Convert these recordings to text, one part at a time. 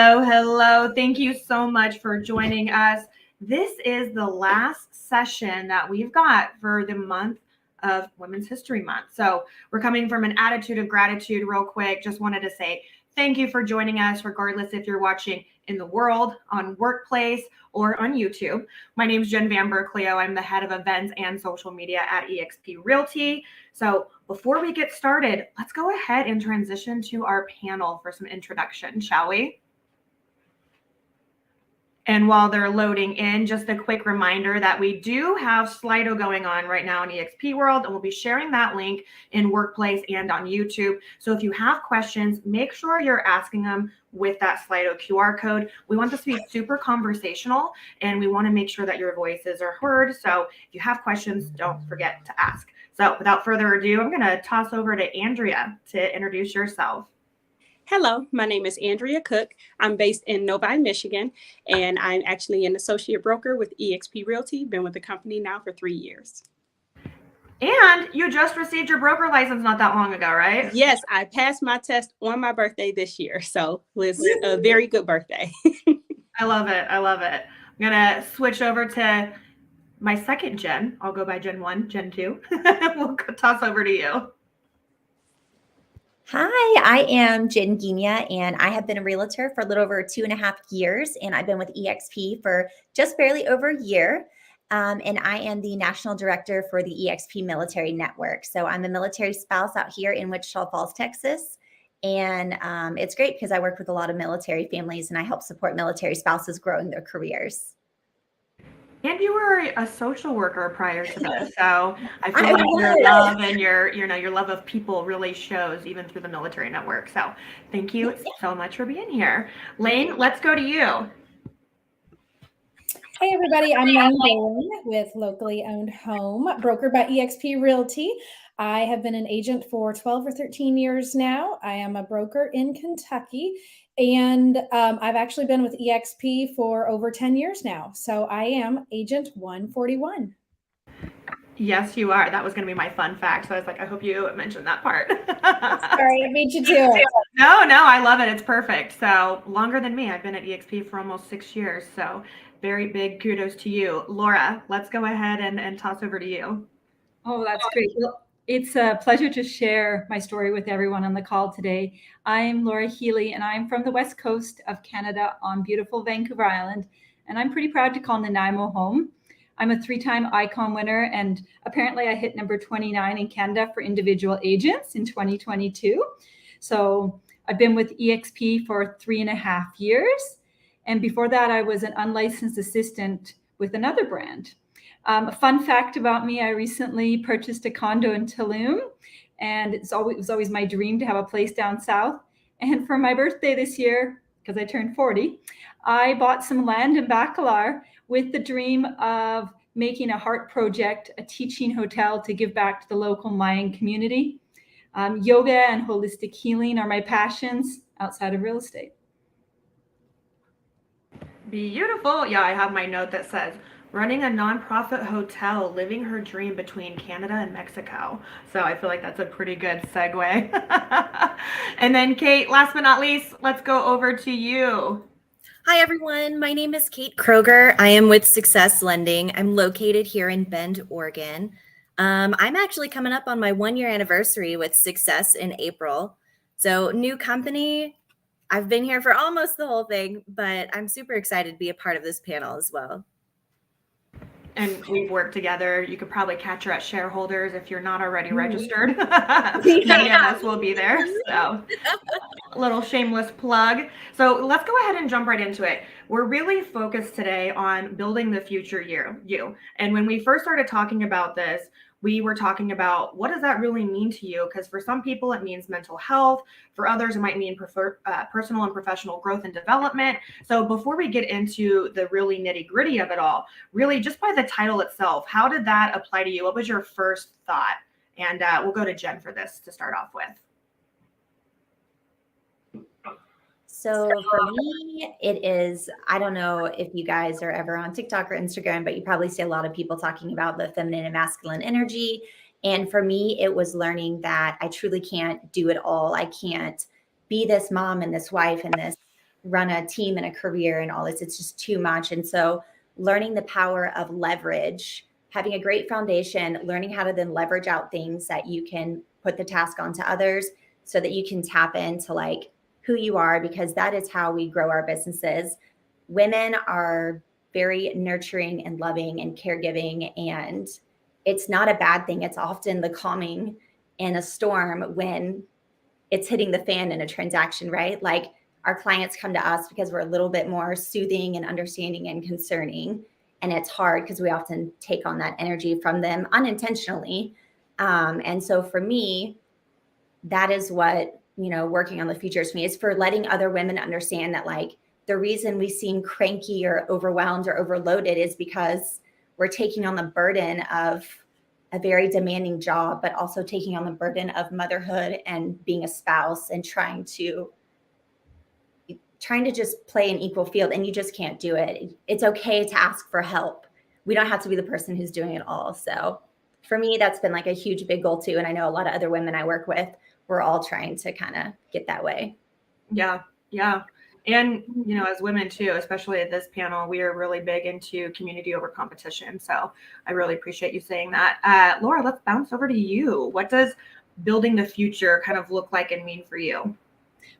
Hello, hello. Thank you so much for joining us. This is the last session that we've got for the month of Women's History Month. So we're coming from an attitude of gratitude real quick. Just wanted to say thank you for joining us, regardless if you're watching in the world, on Workplace, or on YouTube. My name is Jenn Van Burkleo. I'm the head of events and social media at eXp Realty. So before we get started, let's go ahead and transition to our panel for some introduction, shall we? And while they're loading in, just a quick reminder that we do have Slido going on right now in eXp World, and we'll be sharing that link in Workplace and on YouTube. So if you have questions, make sure you're asking them with that Slido QR code. We want this to be super conversational, and we want to make sure that your voices are heard. So if you have questions, don't forget to ask. So without further ado, I'm going to toss over to Andrea to introduce yourself. Hello, my name is Andrea Cook. I'm based in Novi, Michigan, and I'm actually an associate broker with eXp Realty. Been with the company now for 3 years. And you just received your broker license not that long ago, right? Yes, I passed my test on my birthday this year, so it was a very good birthday. I love it. I love it. I'm going to switch over to my second Jen. I'll go by Gen 1, Gen 2. We'll toss over to you. Hi, I am Jen Guinia, and I have been a realtor for a little over 2.5 years, and I've been with eXp for just barely over a year. And I am the national director for the eXp Military Network. So I'm a military spouse out here in Wichita Falls, Texas. And it's great because I work with a lot of military families, and I help support military spouses growing their careers. And you were a social worker prior to this, so I feel like your love and your love of people really shows even through the military network. So thank you so much for being here. Lane, let's go to you. Hey everybody, I'm Lane Bowen with Locally Owned Home, brokered by eXp Realty. I have been an agent for 12 or 13 years now. I am a broker in Kentucky, and I've actually been with eXp for over 10 years now. So I am Agent 141. Yes, you are. That was going to be my fun fact. So I was like, I hope you mentioned that part. Sorry, I beat you to it. No, I love it. It's perfect. So longer than me. I've been at eXp for almost 6 years. So very big kudos to you. Laura, let's go ahead and toss over to you. Oh, that's great. Well, it's a pleasure to share my story with everyone on the call today. I'm Laura Healy, and I'm from the west coast of Canada on beautiful Vancouver Island. And I'm pretty proud to call Nanaimo home. I'm a 3-time ICON winner, and apparently I hit number 29 in Canada for individual agents in 2022. So I've been with eXp for 3.5 years. And before that, I was an unlicensed assistant with another brand. A fun fact about me, I recently purchased a condo in Tulum, and it was always my dream to have a place down south. And for my birthday this year, because I turned 40, I bought some land in Bacalar with the dream of making a heart project, a teaching hotel to give back to the local Mayan community. Yoga and holistic healing are my passions outside of real estate. Beautiful. Yeah, I have my note that says, running a nonprofit hotel, living her dream between Canada and Mexico. So I feel like that's a pretty good segue. And then Kate, last but not least, let's go over to you. Hi, everyone. My name is Kate Kroger. I am with Success Lending. I'm located here in Bend, Oregon. I'm actually coming up on my 1-year anniversary with Success in April. So new company. I've been here for almost the whole thing, but I'm super excited to be a part of this panel as well. And we've worked together. You could probably catch her at shareholders if you're not already registered. Many of us will be there. So a little shameless plug. So let's go ahead and jump right into it. We're really focused today on building the future you. And when we first started talking about this, we were talking about what does that really mean to you? Because for some people, it means mental health. For others, it might mean personal and professional growth and development. So before we get into the really nitty gritty of it all, really just by the title itself, how did that apply to you? What was your first thought? And we'll go to Jen for this to start off with. So for me, it is, I don't know if you guys are ever on TikTok or Instagram, but you probably see a lot of people talking about the feminine and masculine energy. And for me, it was learning that I truly can't do it all. I can't be this mom and this wife and this run a team and a career and all this. It's just too much. And so learning the power of leverage, having a great foundation, learning how to then leverage out things that you can put the task onto others so that you can tap into like who you are, because that is how we grow our businesses. Women are very nurturing and loving and caregiving, and it's not a bad thing. It's often the calming in a storm when it's hitting the fan in a transaction, right? Like our clients come to us because we're a little bit more soothing and understanding and concerning. And it's hard because we often take on that energy from them unintentionally. And so for me, that is what, working on the futures for me is for letting other women understand that like the reason we seem cranky or overwhelmed or overloaded is because we're taking on the burden of a very demanding job, but also taking on the burden of motherhood and being a spouse and trying to just play an equal field, and you just can't do it. It's okay to ask for help. We don't have to be the person who's doing it all. So for me, that's been like a huge, big goal too. And I know a lot of other women I work with, we're all trying to kind of get that way. Yeah. Yeah. And, as women too, especially at this panel, we are really big into community over competition. So I really appreciate you saying that. Laura, let's bounce over to you. What does building the future kind of look like and mean for you?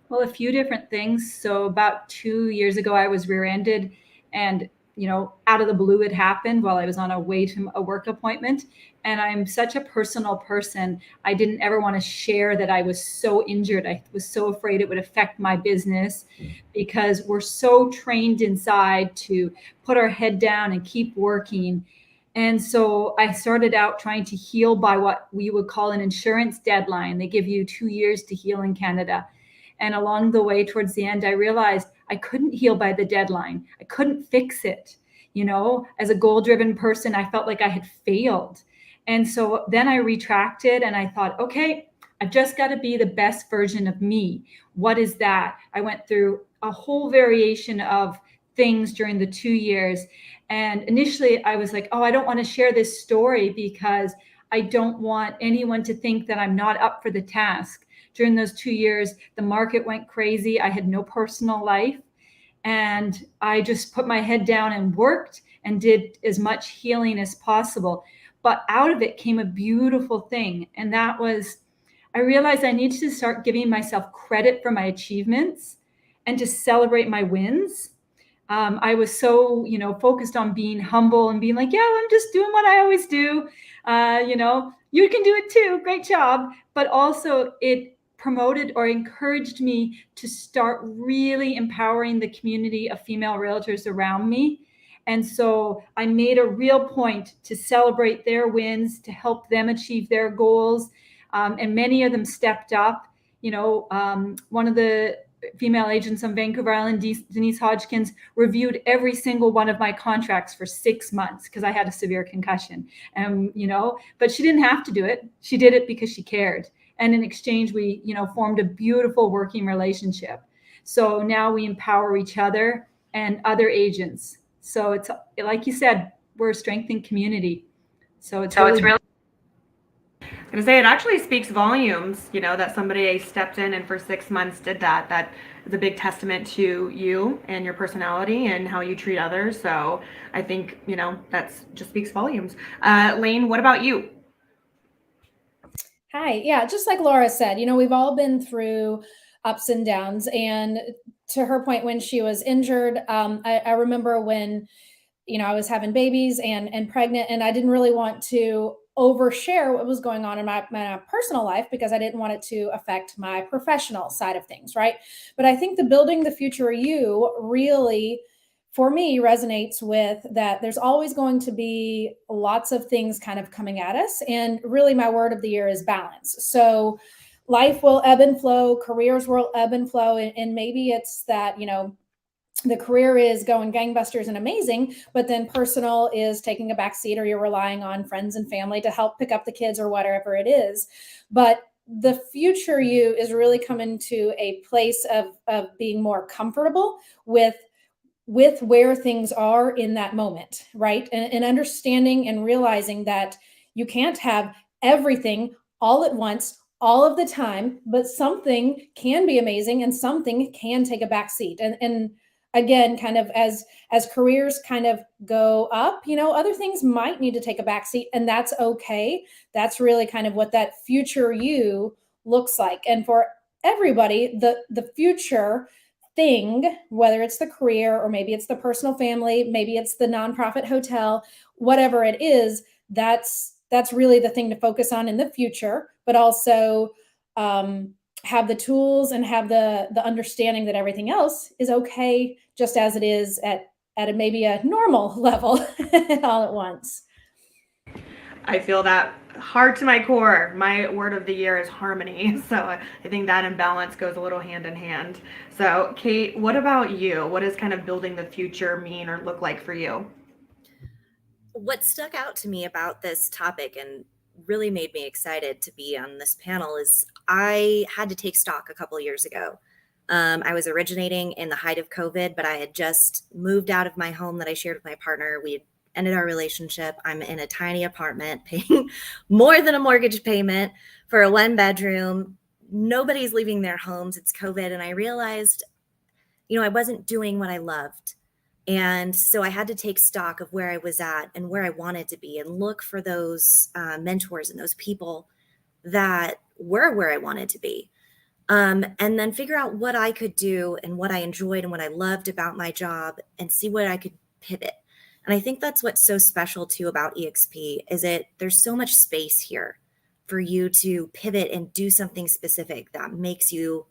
Well, a few different things. So about 2 years ago, I was rear-ended, and out of the blue, it happened while I was on a way to a work appointment. And I'm such a personal person. I didn't ever want to share that I was so injured. I was so afraid it would affect my business, because we're so trained inside to put our head down and keep working. And so I started out trying to heal by what we would call an insurance deadline. They give you 2 years to heal in Canada. And along the way, towards the end, I realized I couldn't heal by the deadline. I couldn't fix it. As a goal-driven person, I felt like I had failed. And so then I retracted and I thought, okay, I've just got to be the best version of me. What is that? I went through a whole variation of things during the 2 years. And initially I was like, oh, I don't want to share this story because I don't want anyone to think that I'm not up for the task. During those 2 years, the market went crazy. I had no personal life. And I just put my head down and worked and did as much healing as possible. But out of it came a beautiful thing. And that was, I realized I needed to start giving myself credit for my achievements and to celebrate my wins. I was so, focused on being humble and being like, yeah, I'm just doing what I always do. You can do it too. Great job. But also it promoted or encouraged me to start really empowering the community of female realtors around me. And so I made a real point to celebrate their wins, to help them achieve their goals. And many of them stepped up. One of the female agents on Vancouver Island, Denise Hodgkins, reviewed every single one of my contracts for 6 months because I had a severe concussion. And, but she didn't have to do it. She did it because she cared. And in exchange, we, formed a beautiful working relationship. So now we empower each other and other agents. So it's like you said, we're a strengthening community. So it's really I was going to say, it actually speaks volumes, that somebody stepped in and for 6 months did that. That is a big testament to you and your personality and how you treat others. So I think, that's just speaks volumes. Lane, what about you? Hi. Yeah, just like Laura said, we've all been through ups and downs. And to her point, when she was injured, I remember when, I was having babies and pregnant, and I didn't really want to overshare what was going on in my personal life because I didn't want it to affect my professional side of things, right? But I think the building the future you really, for me, resonates with that. There's always going to be lots of things kind of coming at us. And really my word of the year is balance. So life will ebb and flow, careers will ebb and flow. And maybe it's that, the career is going gangbusters and amazing, but then personal is taking a back seat, or you're relying on friends and family to help pick up the kids or whatever it is. But the future you is really coming to a place of being more comfortable with where things are in that moment, right? And understanding and realizing that you can't have everything all at once, all of the time, but something can be amazing and something can take a back seat. And again, kind of as careers kind of go up, other things might need to take a back seat, and that's okay. That's really kind of what that future you looks like. And for everybody, the future thing, whether it's the career or maybe it's the personal family, maybe it's the nonprofit hotel, whatever it is, that's really the thing to focus on in the future, but also have the tools and have the understanding that everything else is okay just as it is at maybe a normal level all at once. I feel that hard to my core. My word of the year is harmony. So I think that imbalance goes a little hand in hand. So Kate, what about you? What does kind of building the future mean or look like for you? What stuck out to me about this topic and really made me excited to be on this panel is I had to take stock a couple of years ago. I was originating in the height of COVID, but I had just moved out of my home that I shared with my partner. We had ended our relationship. I'm in a tiny apartment paying more than a mortgage payment for a 1-bedroom. Nobody's leaving their homes. It's COVID. And I realized, I wasn't doing what I loved. And so I had to take stock of where I was at and where I wanted to be and look for those mentors and those people that were where I wanted to be. And then figure out what I could do and what I enjoyed and what I loved about my job and see what I could pivot. And I think that's what's so special too about EXP is there's so much space here for you to pivot and do something specific that makes you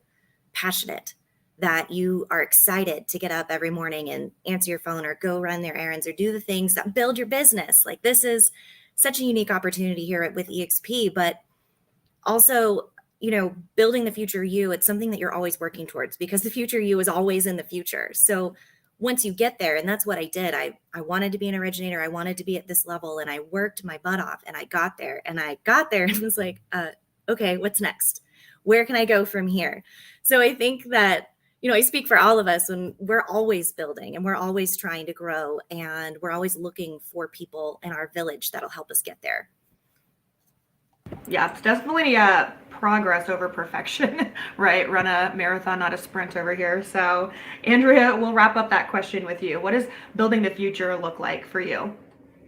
passionate, that you are excited to get up every morning and answer your phone or go run their errands or do the things that build your business. Like this is such a unique opportunity here with EXP, but also, building the future you, it's something that you're always working towards because the future you is always in the future. So once you get there, and that's what I did, I wanted to be an originator. I wanted to be at this level and I worked my butt off and I got there and was like, okay, what's next? Where can I go from here? So I think that, I speak for all of us when we're always building and we're always trying to grow and we're always looking for people in our village that'll help us get there. Yeah, it's definitely progress over perfection, right? Run a marathon, not a sprint over here. So Andrea, we'll wrap up that question with you. What does building the future look like for you?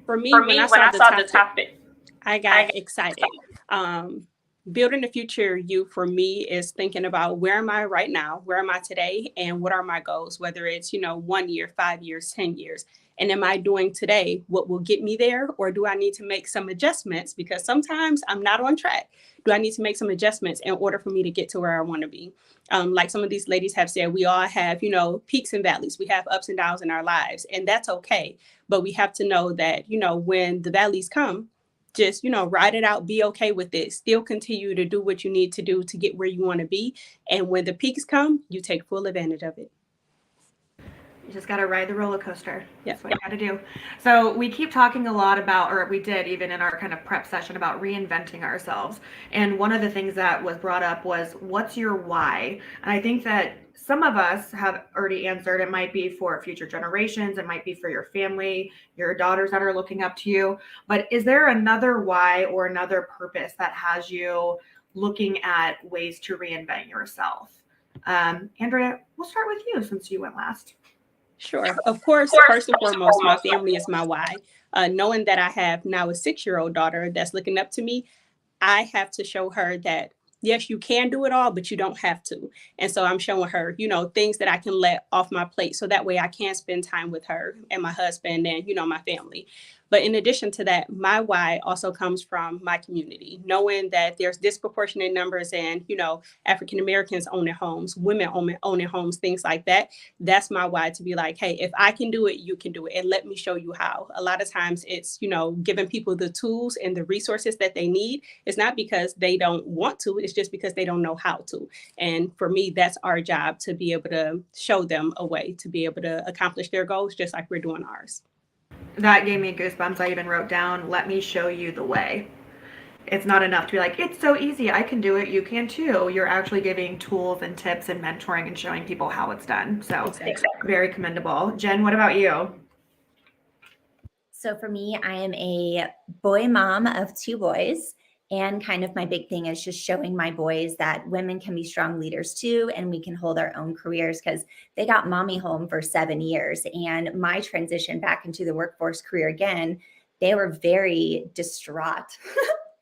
For me, when I saw the topic, I got excited. Building the future you for me is thinking about where am I right now? Where am I today? And what are my goals? Whether it's, 1 year, 5 years, 10 years. And am I doing today what will get me there? Or do I need to make some adjustments? Because sometimes I'm not on track. Do I need to make some adjustments in order for me to get to where I want to be? Like some of these ladies have said, we all have, peaks and valleys. We have ups and downs in our lives, and that's okay. But we have to know that, when the valleys come, just, ride it out, be okay with it, still continue to do what you need to do to get where you want to be. And when the peaks come, you take full advantage of it. You just got to ride the roller coaster. That's what you got to do. So we keep talking a lot about, or we did even in our kind of prep session, about reinventing ourselves. And one of the things that was brought up was, what's your why? And I think that some of us have already answered. It might be for future generations. It might be for your family, your daughters that are looking up to you. But is there another why or another purpose that has you looking at ways to reinvent yourself? Andrea, we'll start with you since you went last. Sure. Of course, first and foremost, my family is my why. Knowing that I have now a 6-year-old daughter that's looking up to me, I have to show her that, yes, you can do it all, but you don't have to. And so I'm showing her, things that I can let off my plate. So that way I can spend time with her and my husband and, my family. But in addition to that, my why also comes from my community, knowing that there's disproportionate numbers in, African Americans owning homes, women owning homes, things like that. That's my why, to be like, hey, if I can do it, you can do it. And let me show you how. A lot of times it's, giving people the tools and the resources that they need. It's not because they don't want to. It's just because they don't know how to. And for me, that's our job, to be able to show them a way to be able to accomplish their goals, just like we're doing ours. That gave me goosebumps. I even wrote down, let me show you the way. It's not enough to be like, it's so easy, I can do it, you can too. You're actually giving tools and tips and mentoring and showing people how it's done. So exactly. Very commendable. Jenn, what about you? So for me, I am a boy mom of 2 boys. And kind of my big thing is just showing my boys that women can be strong leaders too, and we can hold our own careers, because they got mommy home for 7 years. And my transition back into the workforce career again, they were very distraught.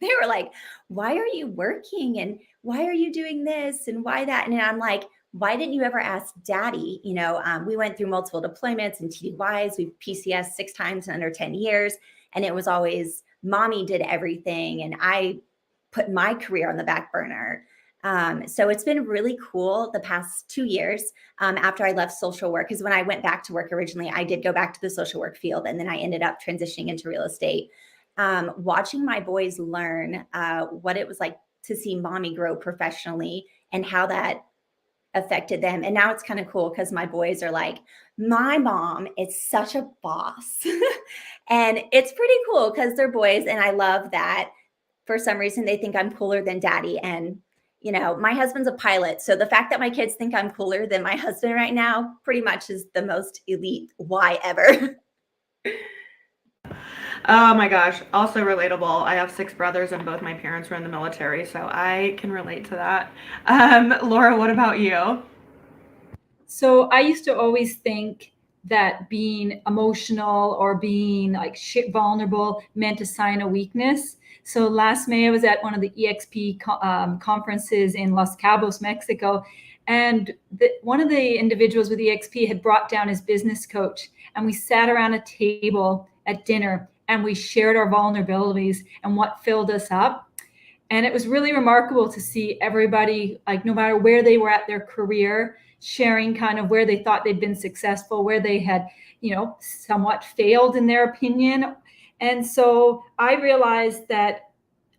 They were like, why are you working? And why are you doing this? And why that? And I'm like, why didn't you ever ask daddy? We went through multiple deployments and TDYs. We PCS 6 times in under 10 years. And it was always mommy did everything. And I put my career on the back burner. So it's been really cool the past 2 years after I left social work, because when I went back to work originally, I did go back to the social work field, and then I ended up transitioning into real estate. Watching my boys learn what it was like to see mommy grow professionally and how that affected them. And now it's kind of cool because my boys are like, my mom is such a boss. And it's pretty cool because they're boys. And I love that for some reason they think I'm cooler than daddy. And, my husband's a pilot. So the fact that my kids think I'm cooler than my husband right now pretty much is the most elite why ever. Oh my gosh, also relatable. I have 6 brothers and both my parents were in the military, so I can relate to that. Laura, what about you? So I used to always think that being emotional or being like vulnerable meant a sign of weakness. So last May I was at one of the EXP conferences in Los Cabos, Mexico, and one of the individuals with EXP had brought down his business coach, and we sat around a table at dinner and we shared our vulnerabilities and what filled us up. And it was really remarkable to see everybody, like no matter where they were at their career, sharing kind of where they thought they'd been successful, where they had, somewhat failed in their opinion. And so I realized that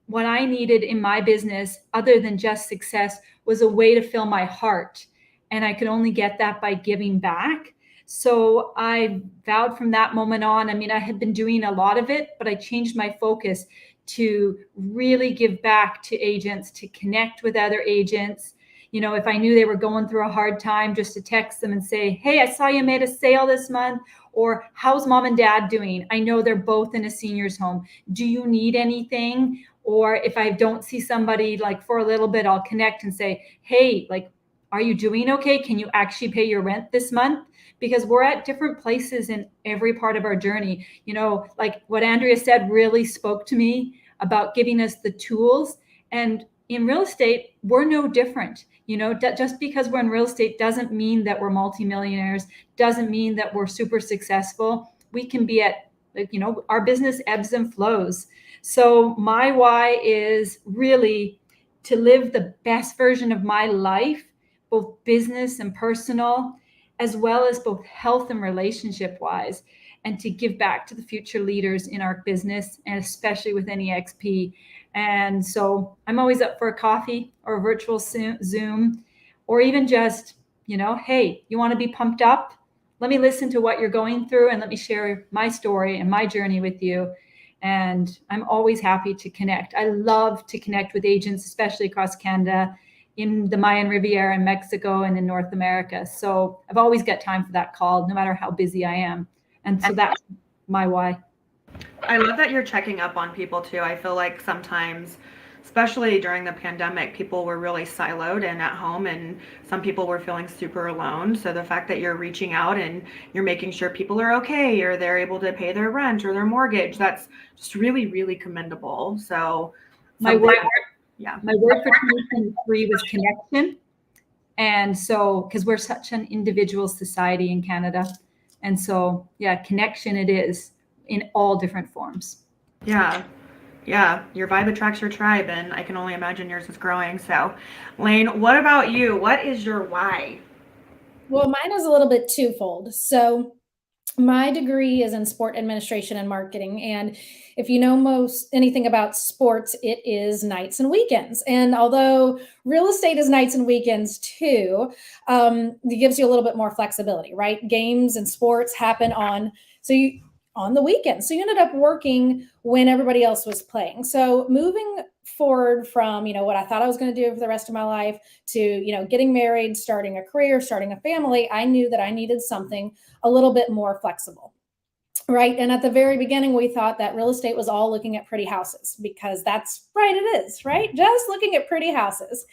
what I needed in my business, other than just success, was a way to fill my heart. And I could only get that by giving back. So I vowed from that moment on. I had been doing a lot of it, but I changed my focus to really give back to agents, to connect with other agents. If I knew they were going through a hard time, just to text them and say, hey, I saw you made a sale this month, or how's mom and dad doing? I know they're both in a senior's home. Do you need anything? Or if I don't see somebody like for a little bit, I'll connect and say, hey, like, are you doing okay? Can you actually pay your rent this month? Because we're at different places in every part of our journey. Like what Andrea said really spoke to me about giving us the tools. And in real estate, we're no different. Just because we're in real estate doesn't mean that we're multimillionaires, doesn't mean that we're super successful. We can be at, our business ebbs and flows. So my why is really to live the best version of my life, both business and personal, as well as both health and relationship wise, and to give back to the future leaders in our business, and especially within EXP. And so I'm always up for a coffee or a virtual Zoom, or even just, hey, you want to be pumped up? Let me listen to what you're going through and let me share my story and my journey with you. And I'm always happy to connect. I love to connect with agents, especially across Canada, in the Mayan Riviera in Mexico and in North America. So I've always got time for that call, no matter how busy I am. And so that's my why. I love that you're checking up on people too. I feel like sometimes, especially during the pandemic, people were really siloed and at home, and some people were feeling super alone. So the fact that you're reaching out and you're making sure people are okay, or they're able to pay their rent or their mortgage, that's just really, really commendable. So my word for 2023 was connection. And so, because we're such an individual society in Canada. And so, connection it is in all different forms. Yeah. Your vibe attracts your tribe, and I can only imagine yours is growing. So, Lane, what about you? What is your why? Well, mine is a little bit twofold. So my degree is in sport administration and marketing. And if you know anything about sports, it is nights and weekends. And although real estate is nights and weekends too, it gives you a little bit more flexibility, right? Games and sports happen on the weekend. So you ended up working when everybody else was playing. So moving forward from, what I thought I was going to do for the rest of my life to, getting married, starting a career, starting a family, I knew that I needed something a little bit more flexible. right? And at the very beginning, we thought that real estate was all looking at pretty houses, because that's right, it is, right? Just looking at pretty houses.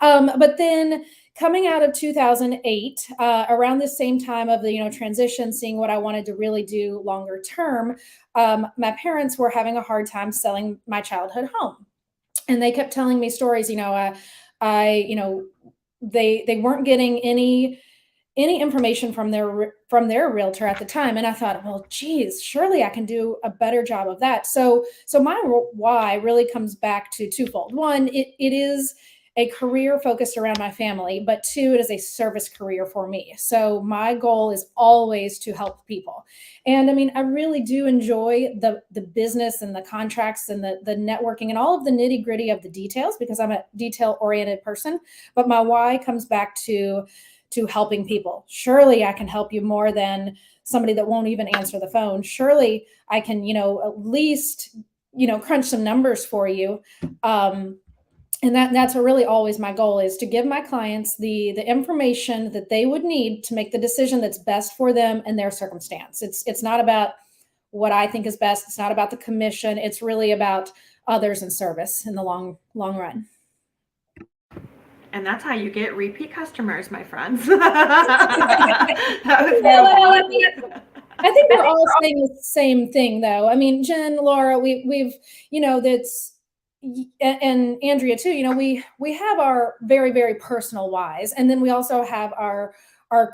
But then coming out of 2008, around the same time of the transition, seeing what I wanted to really do longer term, my parents were having a hard time selling my childhood home, and they kept telling me stories. They weren't getting any information from their realtor at the time, and I thought, well, geez, surely I can do a better job of that. So my why really comes back to twofold. One, it is a career focused around my family, but two, it is a service career for me. So my goal is always to help people. And I mean, I really do enjoy the business and the contracts and the networking and all of the nitty gritty of the details, because I'm a detail oriented person. But my why comes back to helping people. Surely I can help you more than somebody that won't even answer the phone. Surely I can, at least, crunch some numbers for you. And that's what really always my goal is, to give my clients the information that they would need to make the decision that's best for them and their circumstance. It's not about what I think is best. It's not about the commission. It's really about others and service in the long run. And that's how you get repeat customers, my friends. I think we're all saying the same thing, though. I mean, Jenn, Laura, we've that's, and Andrea too, we have our very, very personal whys, and then we also have our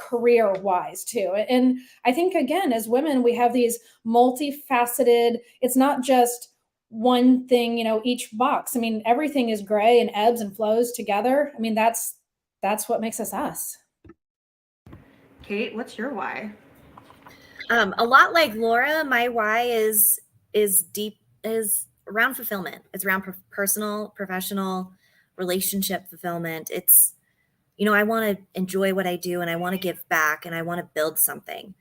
career whys too. And I think, again, as women, we have these multifaceted, it's not just one thing, each box. I mean, everything is gray and ebbs and flows together. I mean, that's what makes us us. Kate, what's your why? A lot like Laura, my why is around fulfillment. It's around personal, professional, relationship fulfillment. It's, I want to enjoy what I do, and I want to give back, and I want to build something.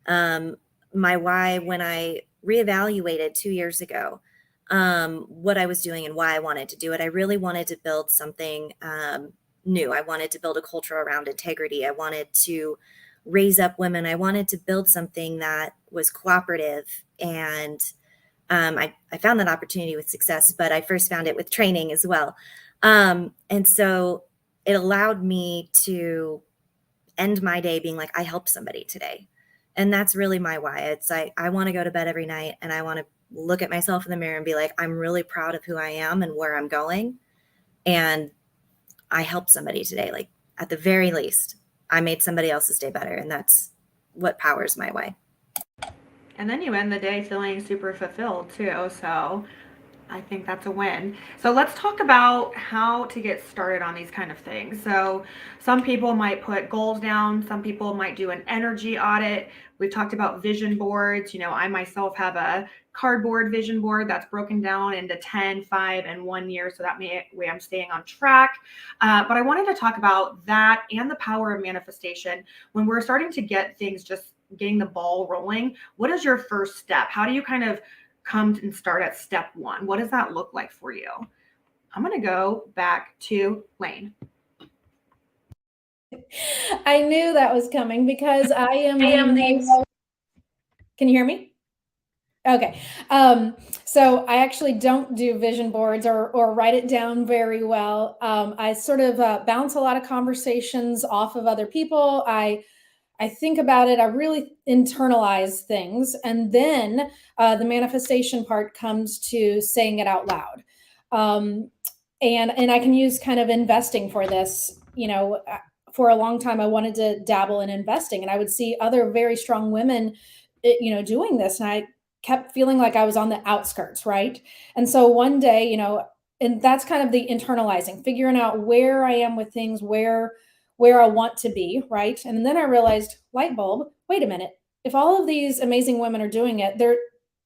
My why, when I reevaluated 2 years ago, what I was doing and why I wanted to do it, I really wanted to build something new. I wanted to build a culture around integrity. I wanted to raise up women. I wanted to build something that was cooperative, and I found that opportunity with success, but I first found it with training as well. And so it allowed me to end my day being like, I helped somebody today. And that's really my why. It's I want to go to bed every night, and I want to look at myself in the mirror and be like, I'm really proud of who I am and where I'm going. And I helped somebody today. Like, at the very least, I made somebody else's day better. And that's what powers my why. And then you end the day feeling super fulfilled too. So I think that's a win. So let's talk about how to get started on these kind of things. So some people might put goals down. Some people might do an energy audit. We've talked about vision boards. I myself have a cardboard vision board that's broken down into 10, 5, and 1 year. So that way I'm staying on track. But I wanted to talk about that and the power of manifestation. When we're starting to get things, just getting the ball rolling, what is your first step? How do you kind of come and start at step one? What does that look like for you? I'm going to go back to Lane. I knew that was coming, because I am Can you hear me? Okay. So I actually don't do vision boards or write it down very well. I sort of bounce a lot of conversations off of other people. I think about it. I really internalize things. And then the manifestation part comes to saying it out loud. And I can use kind of investing for this. For a long time, I wanted to dabble in investing, and I would see other very strong women, doing this. And I kept feeling like I was on the outskirts, right? And so one day, and that's kind of the internalizing, figuring out where I am with things, where I want to be, right? And then I realized, light bulb, wait a minute. If all of these amazing women are doing it,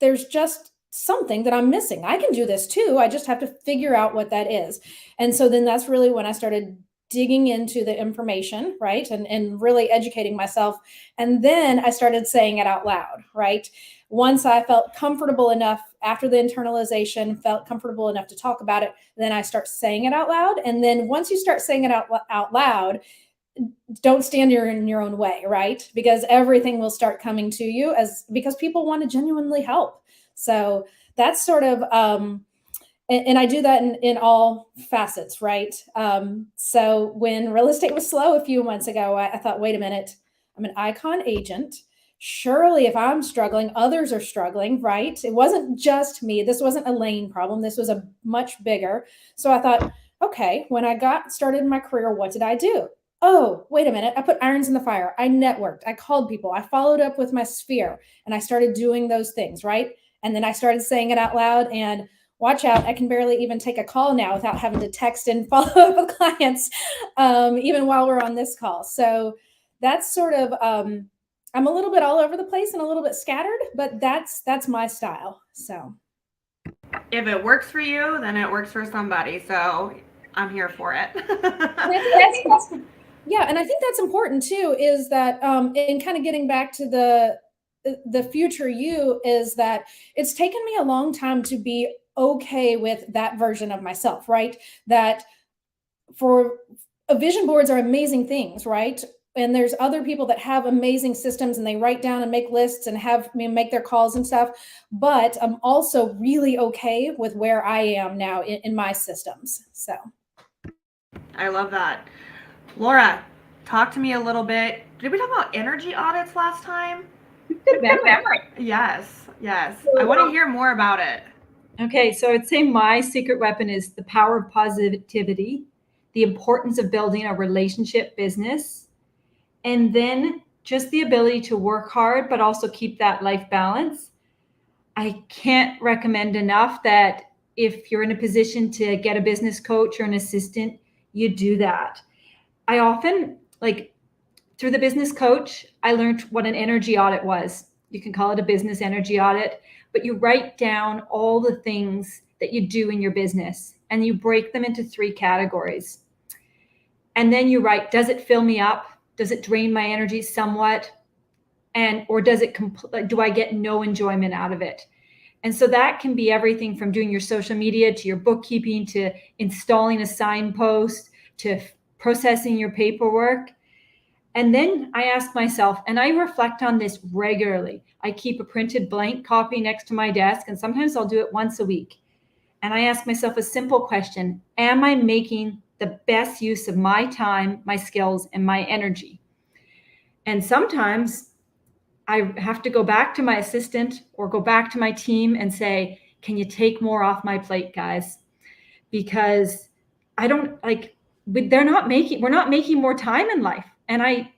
there's just something that I'm missing. I can do this too. I just have to figure out what that is. And so then that's really when I started digging into the information, right? And really educating myself. And then I started saying it out loud, right? Once I felt comfortable enough after the internalization, felt comfortable enough to talk about it, then I start saying it out loud. And then once you start saying it out loud, don't stand in your own way, right? Because everything will start coming to you because people want to genuinely help. So that's sort of, and I do that in all facets, right? So when real estate was slow a few months ago, I thought, wait a minute, I'm an icon agent. Surely if I'm struggling, others are struggling, right? It wasn't just me. This wasn't a lane problem. This was a much bigger. So I thought, okay, when I got started in my career, what did I do? Oh, wait a minute. I put irons in the fire. I networked. I called people. I followed up with my sphere and I started doing those things, right? And then I started saying it out loud, and watch out, I can barely even take a call now without having to text and follow up with clients, even while we're on this call. So that's sort of, I'm a little bit all over the place and a little bit scattered, but that's my style. So if it works for you, then it works for somebody. So I'm here for it. Yeah, and I think that's important too, is that in kind of getting back to the future you, is that it's taken me a long time to be okay with that version of myself, right? That for vision boards are amazing things, right? And there's other people that have amazing systems and they write down and make lists and make their calls and stuff. But I'm also really okay with where I am now in my systems. So I love that. Laura, talk to me a little bit. Did we talk about energy audits last time? Good memory. Yes. I want to hear more about it. Okay, so I'd say my secret weapon is the power of positivity, the importance of building a relationship business, and then just the ability to work hard, but also keep that life balance. I can't recommend enough that if you're in a position to get a business coach or an assistant, you do that. I often, through the business coach, I learned what an energy audit was. You can call it a business energy audit, but you write down all the things that you do in your business and you break them into 3 categories. And then you write, does it fill me up? Does it drain my energy somewhat? Or does it, do I get no enjoyment out of it? And so that can be everything from doing your social media to your bookkeeping, to installing a signpost, to processing your paperwork. And then I ask myself, and I reflect on this regularly. I keep a printed blank copy next to my desk, and sometimes I'll do it once a week. And I ask myself a simple question: am I making the best use of my time, my skills, and my energy? And sometimes I have to go back to my assistant or go back to my team and say, can you take more off my plate, guys? Because we're not making more time in life. And I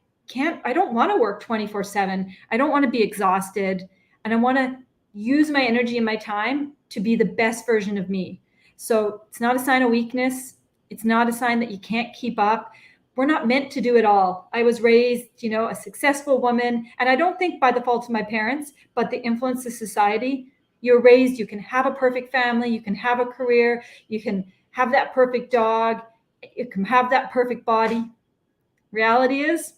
don't want to work 24/7. I don't want to be exhausted. And I want to use my energy and my time to be the best version of me. So it's not a sign of weakness. It's not a sign that you can't keep up. We're not meant to do it all. I was raised, a successful woman. And I don't think by the fault of my parents, but the influence of society. You're raised, you can have a perfect family, you can have a career, you can have that perfect dog, you can have that perfect body. Reality is,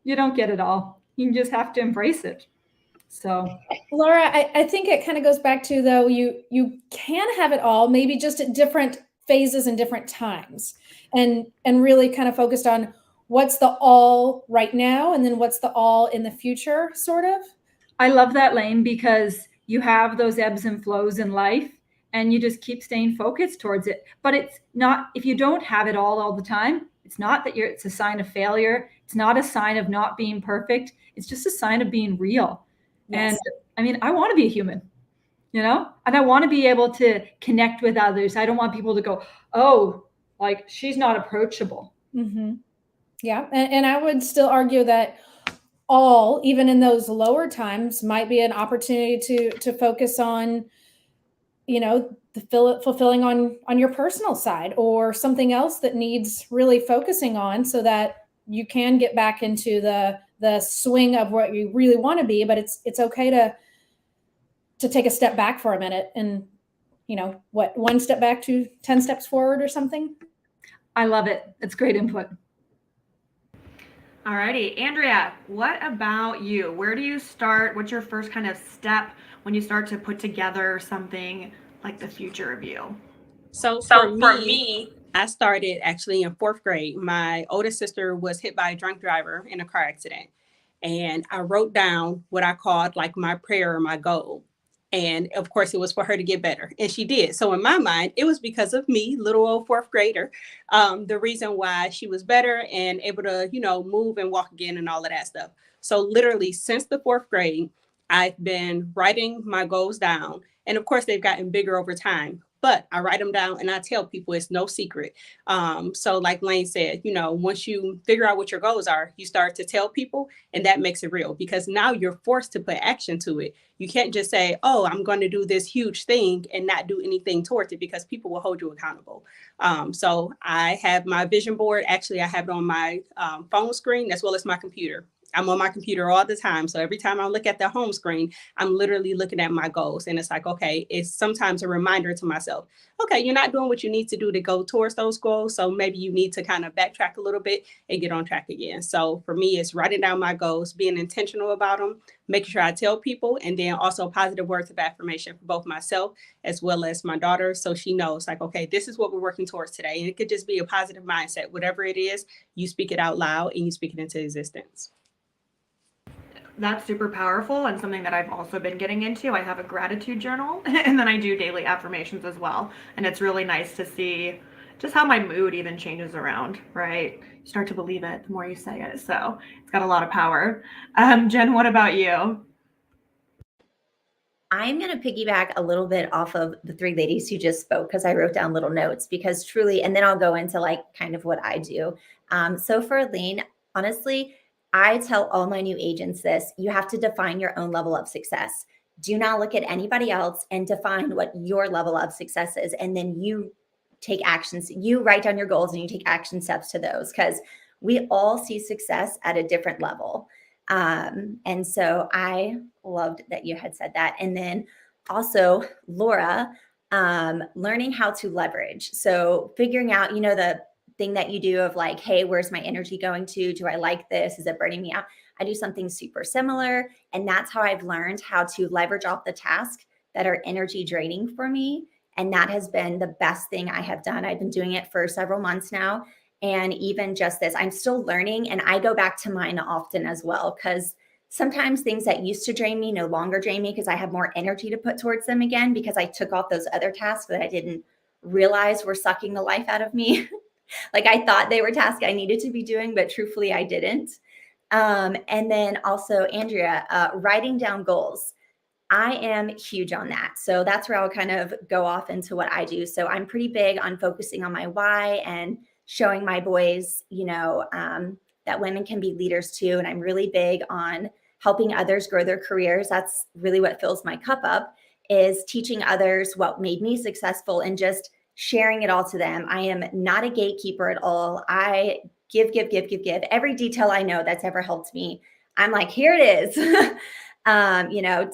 you don't get it all. You just have to embrace it. So, Laura, I think it kind of goes back to, though, you can have it all, maybe just at different phases and different times, and really kind of focused on what's the all right now and then what's the all in the future, sort of. I love that, Lane, because you have those ebbs and flows in life and you just keep staying focused towards it. But it's not, if you don't have it all the time, it's not that it's a sign of failure. It's not a sign of not being perfect. It's just a sign of being real. Yes. And I want to be a human, and I want to be able to connect with others. I don't want people to go, oh, she's not approachable. Mm-hmm. Yeah. And I would still argue that all, even in those lower times, might be an opportunity to focus on, fulfilling on your personal side, or something else that needs really focusing on, so that you can get back into the swing of what you really want to be. But it's okay to take a step back for a minute and, one step back to 10 steps forward or something. I love it. It's great input. Alrighty, Andrea, what about you? Where do you start? What's your first kind of step when you start to put together something like the future of you? So for me, I started actually in 4th grade. My oldest sister was hit by a drunk driver in a car accident. And I wrote down what I called like my prayer or my goal. And of course, it was for her to get better. And she did. So in my mind, it was because of me, little old 4th grader, the reason why she was better and able to, move and walk again and all of that stuff. So literally since the 4th grade, I've been writing my goals down. And of course, they've gotten bigger over time. But I write them down and I tell people it's no secret. So like Lane said, once you figure out what your goals are, you start to tell people, and that makes it real because now you're forced to put action to it. You can't just say, oh, I'm going to do this huge thing and not do anything towards it because people will hold you accountable. So I have my vision board. Actually, I have it on my phone screen as well as my computer. I'm on my computer all the time. So every time I look at the home screen, I'm literally looking at my goals. And it's like, okay, it's sometimes a reminder to myself, okay, you're not doing what you need to do to go towards those goals. So maybe you need to kind of backtrack a little bit and get on track again. So for me, it's writing down my goals, being intentional about them, making sure I tell people, and then also positive words of affirmation for both myself as well as my daughter. So she knows like, okay, this is what we're working towards today. And it could just be a positive mindset. Whatever it is, you speak it out loud and you speak it into existence. That's super powerful and something that I've also been getting into. I have a gratitude journal and then I do daily affirmations as well. And it's really nice to see just how my mood even changes around, right? You start to believe it the more you say it. So it's got a lot of power. Jenn, what about you? I'm going to piggyback a little bit off of the 3 ladies who just spoke because I wrote down little notes because truly, and then I'll go into like kind of what I do. So for Lane, honestly, I tell all my new agents this, you have to define your own level of success. Do not look at anybody else and define what your level of success is. And then you take actions, you write down your goals and you take action steps to those because we all see success at a different level. And so I loved that you had said that. And then also Laura, learning how to leverage. So figuring out, the thing that you do of like, hey, where's my energy going to? Do I like this? Is it burning me out? I do something super similar. And that's how I've learned how to leverage off the tasks that are energy draining for me. And that has been the best thing I have done. I've been doing it for several months now. And even just this, I'm still learning. And I go back to mine often as well, because sometimes things that used to drain me no longer drain me because I have more energy to put towards them again, because I took off those other tasks that I didn't realize were sucking the life out of me. Like I thought they were tasks I needed to be doing, but truthfully I didn't. And then also Andrea, writing down goals. I am huge on that. So that's where I'll kind of go off into what I do. So I'm pretty big on focusing on my why and showing my boys, that women can be leaders too. And I'm really big on helping others grow their careers. That's really what fills my cup up, is teaching others what made me successful and just sharing it all to them. I am not a gatekeeper at all. I give. Every detail I know that's ever helped me, I'm like, here it is.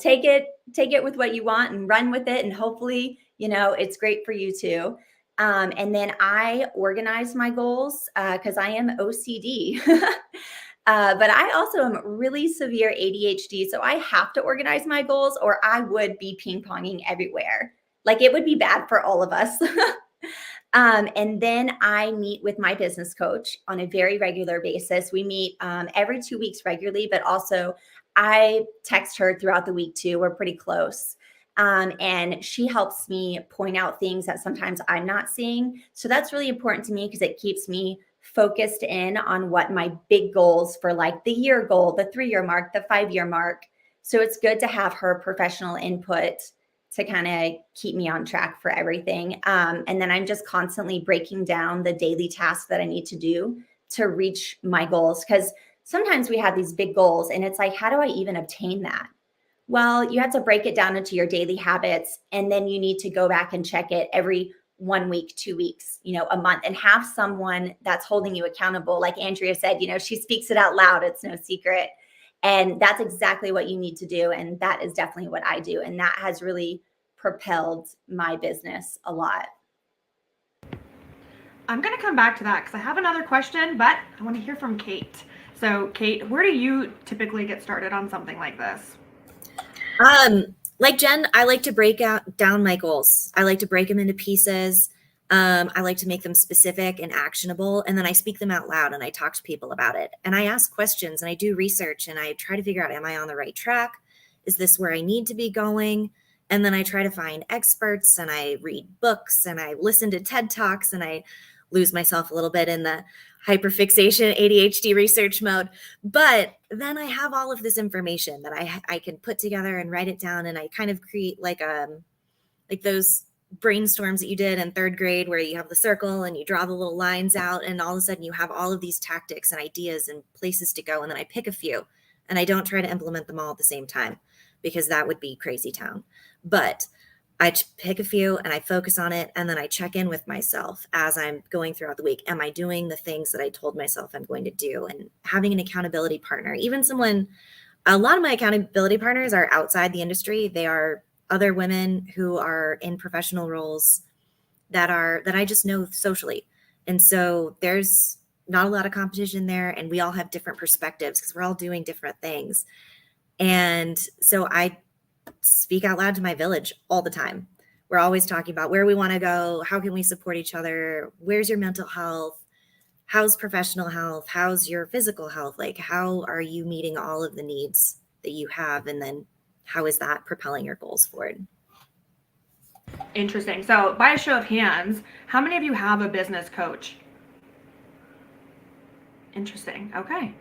Take it with what you want and run with it. And hopefully, it's great for you too. And then I organize my goals because I am OCD. But I also am really severe ADHD. So I have to organize my goals or I would be ping-ponging everywhere. Like it would be bad for all of us. And then I meet with my business coach on a very regular basis. We meet every 2 weeks regularly, but also I text her throughout the week too. We're pretty close. And she helps me point out things that sometimes I'm not seeing. So that's really important to me because it keeps me focused in on what my big goals for like the year goal, the 3-year mark, the 5-year mark. So it's good to have her professional input to kind of keep me on track for everything. And then I'm just constantly breaking down the daily tasks that I need to do to reach my goals. Because sometimes we have these big goals and it's like, how do I even obtain that? Well, you have to break it down into your daily habits. And then you need to go back and check it every 1 week, 2 weeks, a month, and have someone that's holding you accountable. Like Andrea said, she speaks it out loud. It's no secret. And that's exactly what you need to do. And that is definitely what I do. And that has really propelled my business a lot. I'm going to come back to that because I have another question, but I want to hear from Kate. So Kate, where do you typically get started on something like this? Like Jenn, I like to break down my goals. I like to break them into pieces. I like to make them specific and actionable, and then I speak them out loud and I talk to people about it. And I ask questions and I do research and I try to figure out, am I on the right track? Is this where I need to be going? And then I try to find experts and I read books and I listen to TED Talks and I lose myself a little bit in the hyperfixation ADHD research mode. But then I have all of this information that I can put together and write it down, and I kind of create like those brainstorms that you did in third grade where you have the circle and you draw the little lines out, and all of a sudden you have all of these tactics and ideas and places to go. And then I pick a few, and I don't try to implement them all at the same time because that would be crazy town. But I pick a few and I focus on it, and then I check in with myself as I'm going throughout the week. Am I doing the things that I told myself I'm going to do? And having an accountability partner, even someone, a lot of my accountability partners are outside the industry. They are other women who are in professional roles that I just know socially. And so there's not a lot of competition there, and we all have different perspectives because we're all doing different things. And so I speak out loud to my village all the time. We're always talking about where we want to go, how can we support each other, where's your mental health, how's professional health, how's your physical health, like how are you meeting all of the needs that you have, and then how is that propelling your goals forward? Interesting. So by a show of hands, how many of you have a business coach? Interesting. Okay.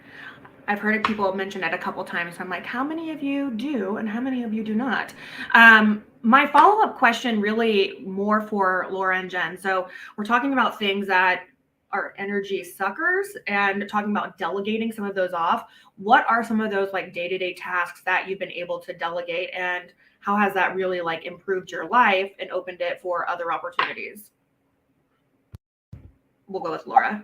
I've heard people mention it a couple times. I'm like, how many of you do and how many of you do not? My follow-up question really more for Laura and Jenn. So we're talking about things that are energy suckers and talking about delegating some of those off. What are some of those like day-to-day tasks that you've been able to delegate, and how has that really like improved your life and opened it for other opportunities? We'll go with Laura.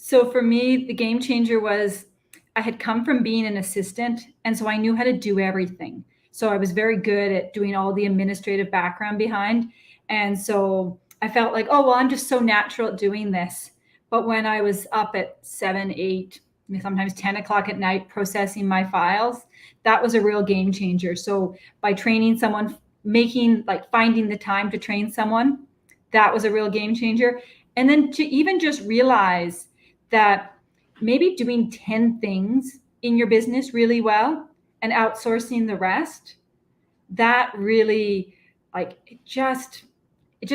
So for me, the game changer was I had come from being an assistant, and so I knew how to do everything. So I was very good at doing all the administrative background behind. And so I felt like, oh, well, I'm just so natural at doing this. But when I was up at 7, 8, sometimes 10 o'clock at night processing my files, that was a real game changer. So by training someone, finding the time to train someone, that was a real game changer. And then to even just realize that maybe doing 10 things in your business really well and outsourcing the rest, that really it just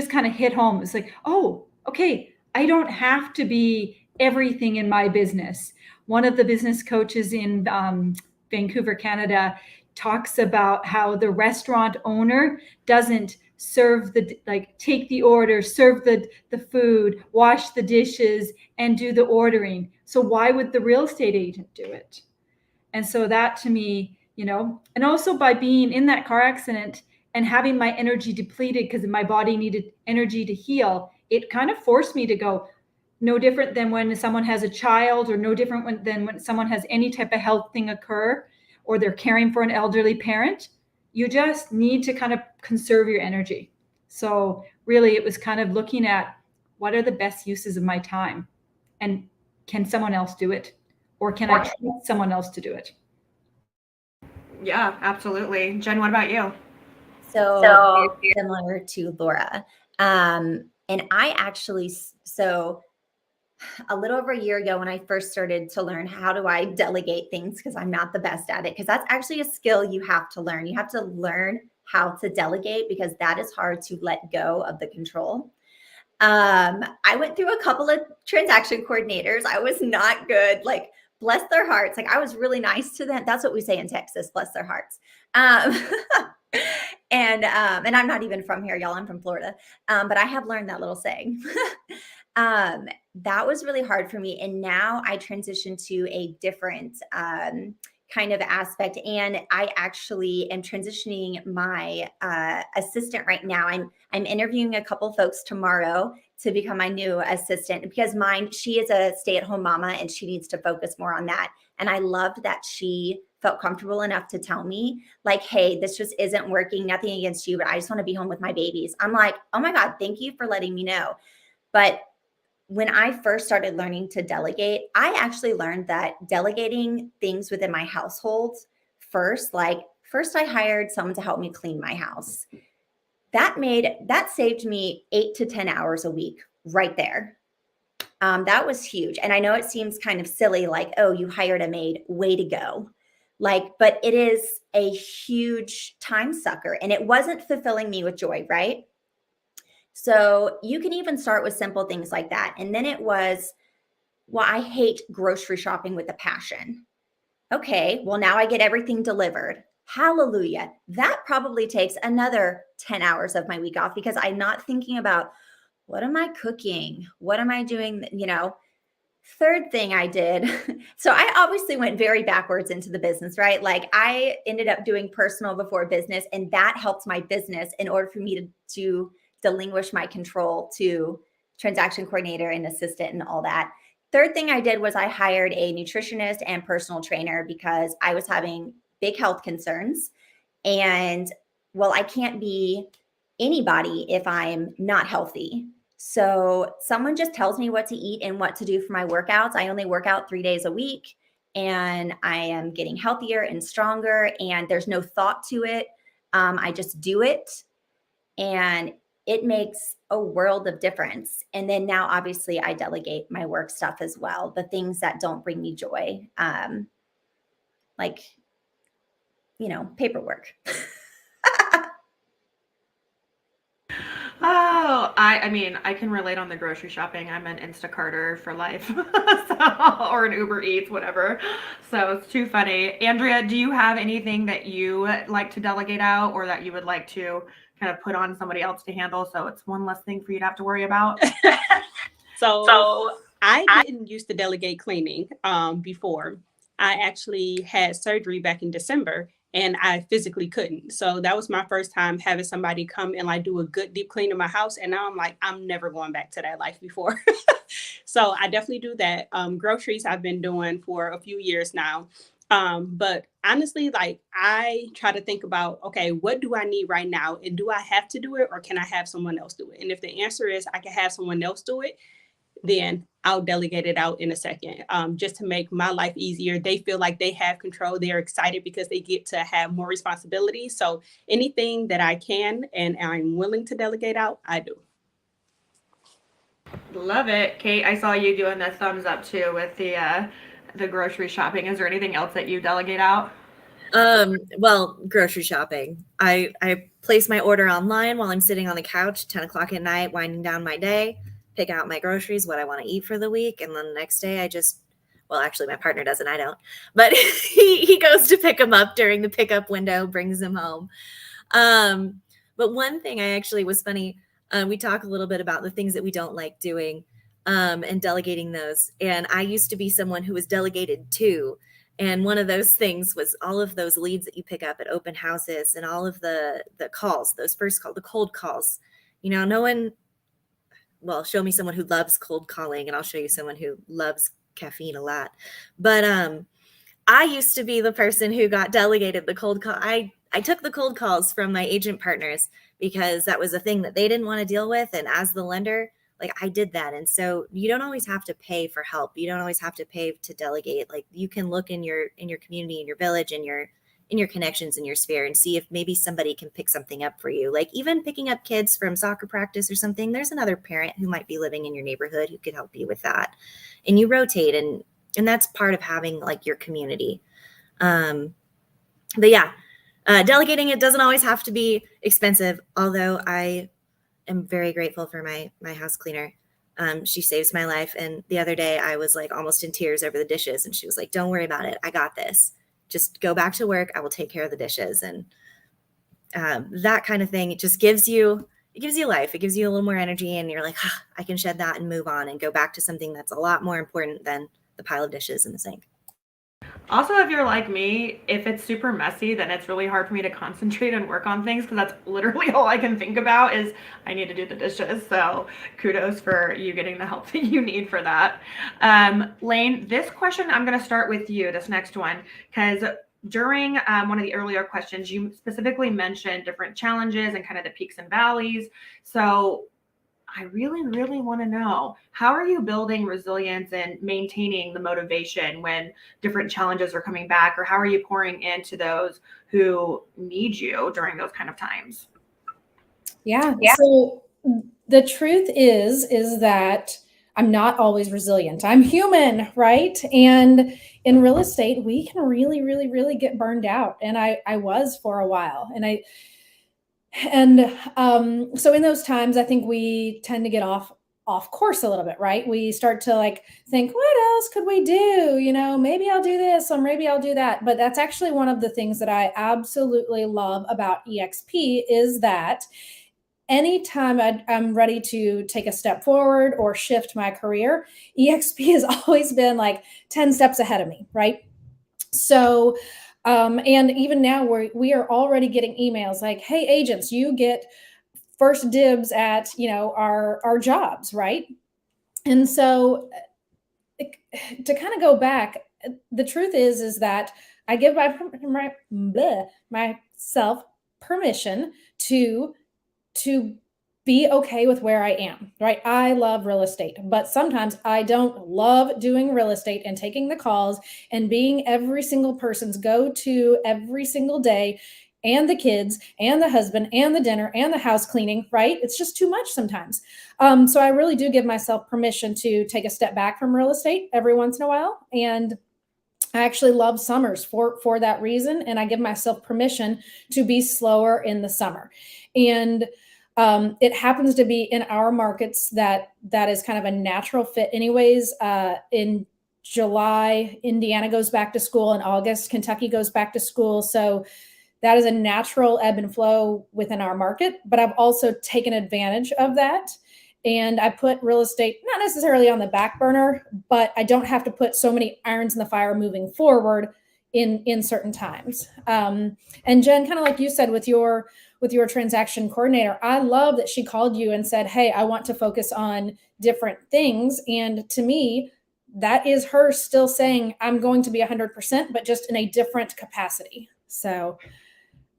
kind of hit home. It's like, oh, okay, I don't have to be everything in my business. One of the business coaches in Vancouver, Canada, talks about how the restaurant owner doesn't serve take the order, serve the food, wash the dishes, and do the ordering. So why would the real estate agent do it? And so that to me, and also by being in that car accident and having my energy depleted because my body needed energy to heal, it kind of forced me to go, no different than when someone has a child, or no different than when someone has any type of health thing occur, or they're caring for an elderly parent. You just need to kind of conserve your energy. So really it was kind of looking at what are the best uses of my time, and can someone else do it, or can I trust someone else to do it? Yeah, absolutely. Jenn, what about you? So similar to Laura. And I actually, a little over a year ago when I first started to learn how do I delegate things, because I'm not the best at it, because that's actually a skill you have to learn. You have to learn how to delegate, because that is hard to let go of the control. I went through a couple of transaction coordinators. I was not good, bless their hearts. I was really nice to them. That's what we say in Texas, bless their hearts. And I'm not even from here, y'all. I'm from Florida. But I have learned that little saying. That was really hard for me. And now I transitioned to a different kind of aspect. And I actually am transitioning my assistant right now. I'm interviewing a couple folks tomorrow to become my new assistant, because she is a stay-at-home mama and she needs to focus more on that. And I loved that she felt comfortable enough to tell me, hey, this just isn't working. Nothing against you, but I just want to be home with my babies. I'm like, oh my God, thank you for letting me know. But when I first started learning to delegate, I actually learned that delegating things within my household first I hired someone to help me clean my house. that saved me 8 to 10 hours a week right there. That was huge. And I know it seems kind of silly, like, oh, you hired a maid, way to go. Like, but it is a huge time sucker, and it wasn't fulfilling me with joy, right? So you can even start with simple things like that. And then it was, well, I hate grocery shopping with a passion. Okay, well, now I get everything delivered. Hallelujah. That probably takes another 10 hours of my week off because I'm not thinking about what am I cooking? What am I doing? Third thing I did. So I obviously went very backwards into the business, right? Like I ended up doing personal before business, and that helped my business in order for me to delinquish my control to transaction coordinator and assistant and all that. Third thing I did was I hired a nutritionist and personal trainer because I was having big health concerns. And well, I can't be anybody if I'm not healthy. So someone just tells me what to eat and what to do for my workouts. I only work out 3 days a week, and I am getting healthier and stronger, and there's no thought to it. I just do it, and it makes a world of difference. And then now, obviously, I delegate my work stuff as well, the things that don't bring me joy, like, paperwork. Oh, I mean, I can relate on the grocery shopping. I'm an Instacarter for life, or an Uber Eats, whatever. So it's too funny. Andrea, do you have anything that you like to delegate out, or that you would like to kind of put on somebody else to handle, so it's one less thing for you to have to worry about? So I didn't used to delegate cleaning before. I actually had surgery back in December, and I physically couldn't. So that was my first time having somebody come and like do a good deep clean in my house. And now I'm like, I'm never going back to that life before. So I definitely do that. Groceries I've been doing for a few years now. But honestly, like I try to think about, okay, what do I need right now? And do I have to do it, or can I have someone else do it? And if the answer is I can have someone else do it, then I'll delegate it out in a second, just to make my life easier. They feel like they have control. They're excited because they get to have more responsibility. So anything that I can and I'm willing to delegate out, I do. Love it. Kate, I saw you doing the thumbs up too with the grocery shopping. Is there anything else that you delegate out? Well, grocery shopping. I place my order online while I'm sitting on the couch, 10 o'clock at night, winding down my day, pick out my groceries, what I want to eat for the week. And then the next day well, actually my partner doesn't, I don't, but he goes to pick them up during the pickup window, brings them home. But one thing I actually was funny. We talk a little bit about the things that we don't like doing, and delegating those. And I used to be someone who was delegated to. And one of those things was all of those leads that you pick up at open houses and all of the calls, those first calls, the cold calls. No one, well, show me someone who loves cold calling and I'll show you someone who loves caffeine a lot. But I used to be the person who got delegated the cold call. I took the cold calls from my agent partners because that was a thing that they didn't want to deal with. And as the lender, like I did that. And so you don't always have to pay for help. You don't always have to pay to delegate. Like you can look in your community, in your village, in your connections, in your sphere, and see if maybe somebody can pick something up for you. Like even picking up kids from soccer practice or something, there's another parent who might be living in your neighborhood who could help you with that. And you rotate, and that's part of having like your community. But yeah, delegating, it doesn't always have to be expensive, although I am very grateful for my house cleaner. She saves my life. And the other day I was like almost in tears over the dishes, and she was like, don't worry about it. I got this. Just go back to work. I will take care of the dishes. And that kind of thing, it just gives you life. It gives you a little more energy, and you're like, I can shed that and move on and go back to something that's a lot more important than the pile of dishes in the sink. Also, if you're like me, if it's super messy, then it's really hard for me to concentrate and work on things, because that's literally all I can think about is I need to do the dishes. So kudos for you getting the help that you need for that. Lane, this question, I'm going to start with you, this next one, because during one of the earlier questions, you specifically mentioned different challenges and kind of the peaks and valleys. So I really, really want to know, how are you building resilience and maintaining the motivation when different challenges are coming back, or how are you pouring into those who need you during those kind of times? Yeah. So the truth is that I'm not always resilient. I'm human, right? And in real estate, we can really, really, really get burned out. And I was for a while. So in those times, I think we tend to get off course a little bit, right? We start to like think, what else could we do? Maybe I'll do this or maybe I'll do that. But that's actually one of the things that I absolutely love about EXP is that anytime I'm ready to take a step forward or shift my career, EXP has always been like 10 steps ahead of me, right? So, and even now we are already getting emails like, hey, agents, you get first dibs at, our jobs, right? And so to kind of go back, the truth is that I give myself permission to be okay with where I am, right? I love real estate, but sometimes I don't love doing real estate and taking the calls and being every single person's go-to every single day, and the kids and the husband and the dinner and the house cleaning, right? It's just too much sometimes. So I really do give myself permission to take a step back from real estate every once in a while. And I actually love summers for that reason. And I give myself permission to be slower in the summer. And it happens to be in our markets that is kind of a natural fit anyways. In July, Indiana goes back to school. In August, Kentucky goes back to school. So that is a natural ebb and flow within our market. But I've also taken advantage of that. And I put real estate, not necessarily on the back burner, but I don't have to put so many irons in the fire moving forward in certain times. And Jenn, kind of like you said with your transaction coordinator, I love that she called you and said, hey, I want to focus on different things. And to me, that is her still saying, I'm going to be 100%, but just in a different capacity. So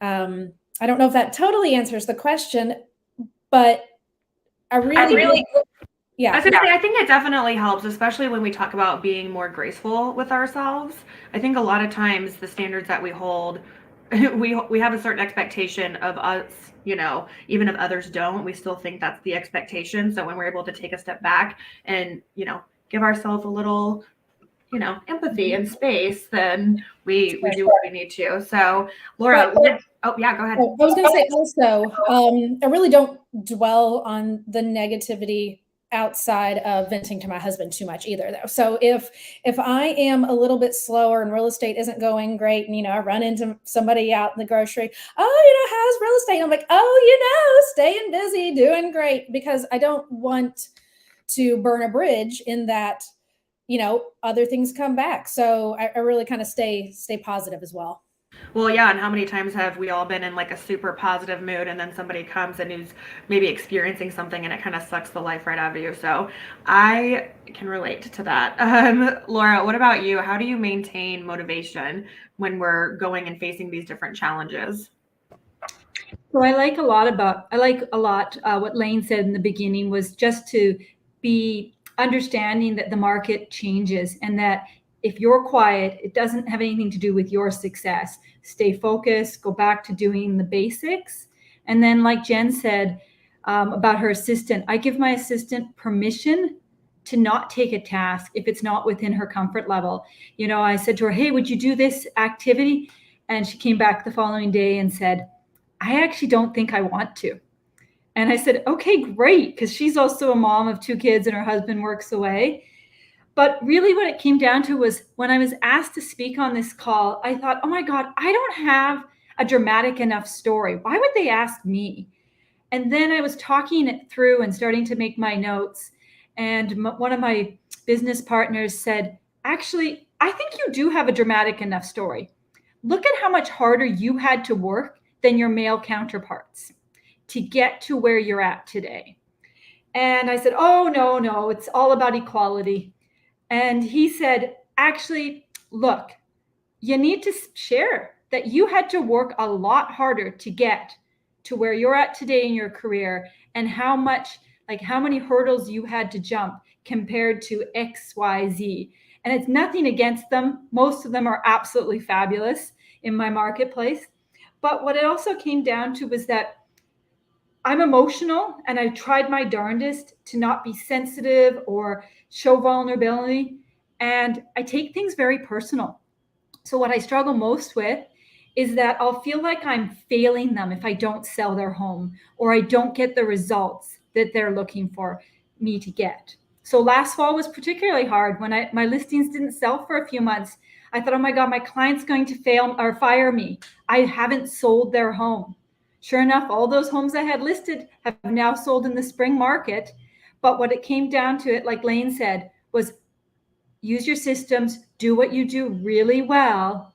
I don't know if that totally answers the question, but I really yeah. I was gonna say, I think it definitely helps, especially when we talk about being more graceful with ourselves. I think a lot of times the standards that we hold, we have a certain expectation of us, even if others don't, we still think that's the expectation. So when we're able to take a step back and, give ourselves a little, empathy and space, then we do what we need to. So Laura, oh yeah, go ahead. I was going to say also, I really don't dwell on the negativity outside of venting to my husband too much either, though. So if I am a little bit slower and real estate isn't going great, and I run into somebody out in the grocery, how's real estate? I'm like, staying busy, doing great, because I don't want to burn a bridge in that, other things come back. So I really kind of stay positive as well. Well, yeah, and how many times have we all been in like a super positive mood, and then somebody comes and who's maybe experiencing something and it kind of sucks the life right out of you. So I can relate to that. Laura, what about you? How do you maintain motivation when we're going and facing these different challenges? So I like a lot what Lane said in the beginning, was just to be understanding that the market changes, and that if you're quiet, it doesn't have anything to do with your success. Stay focused, go back to doing the basics. And then like Jenn said about her assistant, I give my assistant permission to not take a task if it's not within her comfort level. I said to her, hey, would you do this activity? And she came back the following day and said, I actually don't think I want to. And I said, okay, great, because she's also a mom of 2 kids and her husband works away. But really what it came down to was when I was asked to speak on this call, I thought, oh my God, I don't have a dramatic enough story. Why would they ask me? And then I was talking it through and starting to make my notes. And one of my business partners said, actually, I think you do have a dramatic enough story. Look at how much harder you had to work than your male counterparts to get to where you're at today. And I said, oh, no, it's all about equality. And he said, actually, look, you need to share that you had to work a lot harder to get to where you're at today in your career, and how many hurdles you had to jump compared to X, Y, Z. And it's nothing against them. Most of them are absolutely fabulous in my marketplace. But what it also came down to was that I'm emotional, and I tried my darndest to not be sensitive or show vulnerability. And I take things very personal. So what I struggle most with is that I'll feel like I'm failing them if I don't sell their home or I don't get the results that they're looking for me to get. So last fall was particularly hard when my listings didn't sell for a few months. I thought, oh my God, my client's going to fail or fire me. I haven't sold their home. Sure enough, all those homes I had listed have now sold in the spring market. But what it came down to, it, like Lane said, was use your systems, do what you do really well,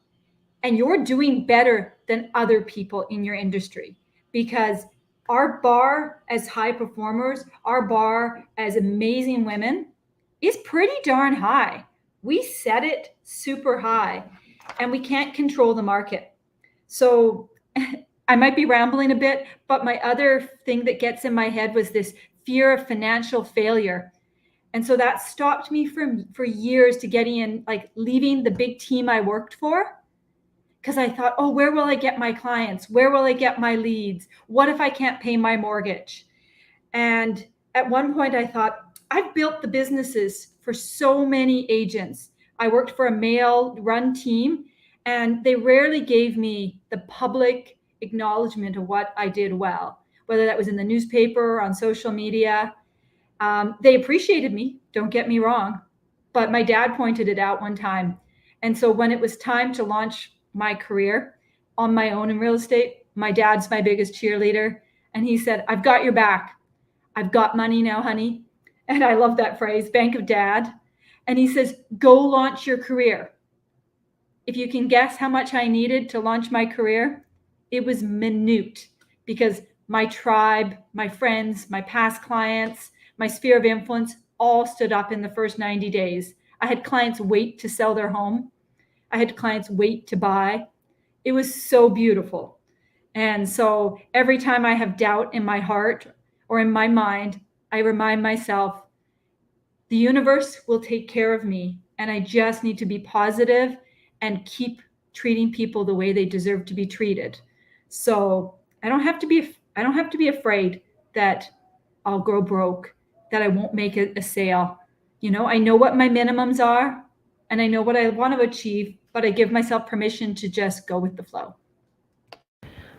and you're doing better than other people in your industry, because our bar as high performers, our bar as amazing women is pretty darn high. We set it super high, and we can't control the market. So I might be rambling a bit, but my other thing that gets in my head was this fear of financial failure. And so that stopped me for years to getting in, like leaving the big team I worked for, because I thought, oh, where will I get my clients? Where will I get my leads? What if I can't pay my mortgage? And at one point I thought, I've built the businesses for so many agents. I worked for a male-run team, and they rarely gave me the public acknowledgement of what I did well, whether that was in the newspaper or on social media. They appreciated me, don't get me wrong, but my dad pointed it out one time. And so when it was time to launch my career on my own in real estate, my dad's my biggest cheerleader. And he said, I've got your back. I've got money now, honey. And I love that phrase, bank of dad. And he says, go launch your career. If you can guess how much I needed to launch my career, it was minute, because my tribe, my friends, my past clients, my sphere of influence all stood up in the first 90 days. I had clients wait to sell their home. I had clients wait to buy. It was so beautiful. And so every time I have doubt in my heart or in my mind, I remind myself, the universe will take care of me, and I just need to be positive and keep treating people the way they deserve to be treated. So I don't have to be afraid that I'll go broke, that I won't make a sale. You know, I know what my minimums are, and I know what I want to achieve, but I give myself permission to just go with the flow.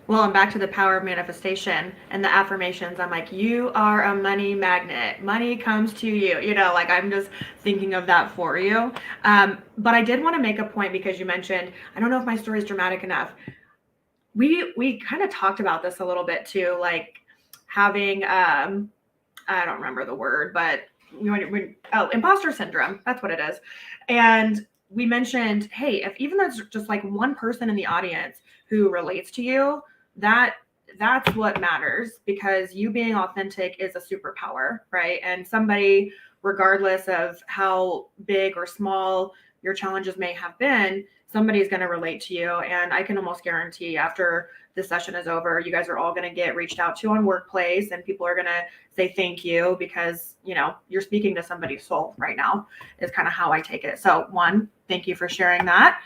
Well, I'm back to the power of manifestation and the affirmations. I'm like, you are a money magnet. Money comes to you. You know, like I'm just thinking of that for you. But I did want to make a point, because you mentioned, I don't know if my story is dramatic enough. We kind of talked about this a little bit too, like having, I don't remember the word, but imposter syndrome. That's what it is. And we mentioned, hey, if even there's just like one person in the audience who relates to you, that's what matters, because you being authentic is a superpower, right? And somebody, regardless of how big or small your challenges may have been, somebody's going to relate to you. And I can almost guarantee after this session is over, you guys are all going to get reached out to on Workplace, and people are going to say thank you, because, you know, you're speaking to somebody's soul right now, is kind of how I take it. So one, thank you for sharing that.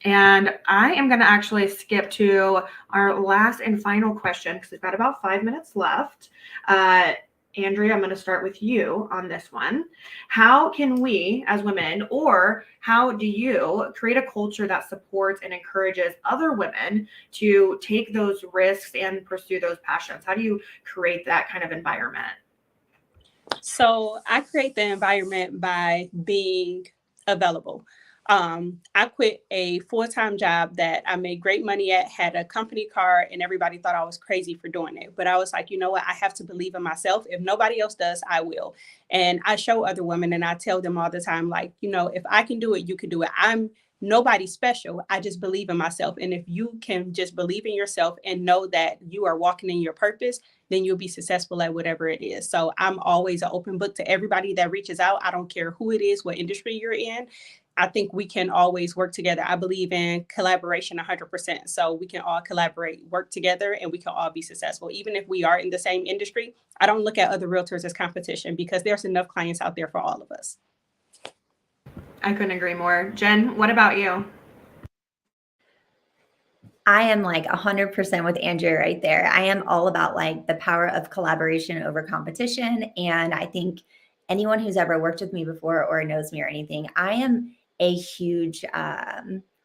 And I am going to actually skip to our last and final question, because we've got about 5 minutes left. Andrea, I'm going to start with you on this one. How can we as women, or how do you create a culture that supports and encourages other women to take those risks and pursue those passions? How do you create that kind of environment? So I create the environment by being available. I quit a full-time job that I made great money at, had a company car, and everybody thought I was crazy for doing it. But I was like, you know what? I have to believe in myself. If nobody else does, I will. And I show other women, and I tell them all the time, like, you know, if I can do it, you can do it. I'm nobody special. I just believe in myself. And if you can just believe in yourself and know that you are walking in your purpose, then you'll be successful at whatever it is. So I'm always an open book to everybody that reaches out. I don't care who it is, what industry you're in. I think we can always work together. I believe in collaboration 100%. So we can all collaborate, work together, and we can all be successful. Even if we are in the same industry, I don't look at other realtors as competition, because there's enough clients out there for all of us. I couldn't agree more. Jen, what about you? I am like 100% with Andrea right there. I am all about like the power of collaboration over competition. And I think anyone who's ever worked with me before or knows me or anything, I am a huge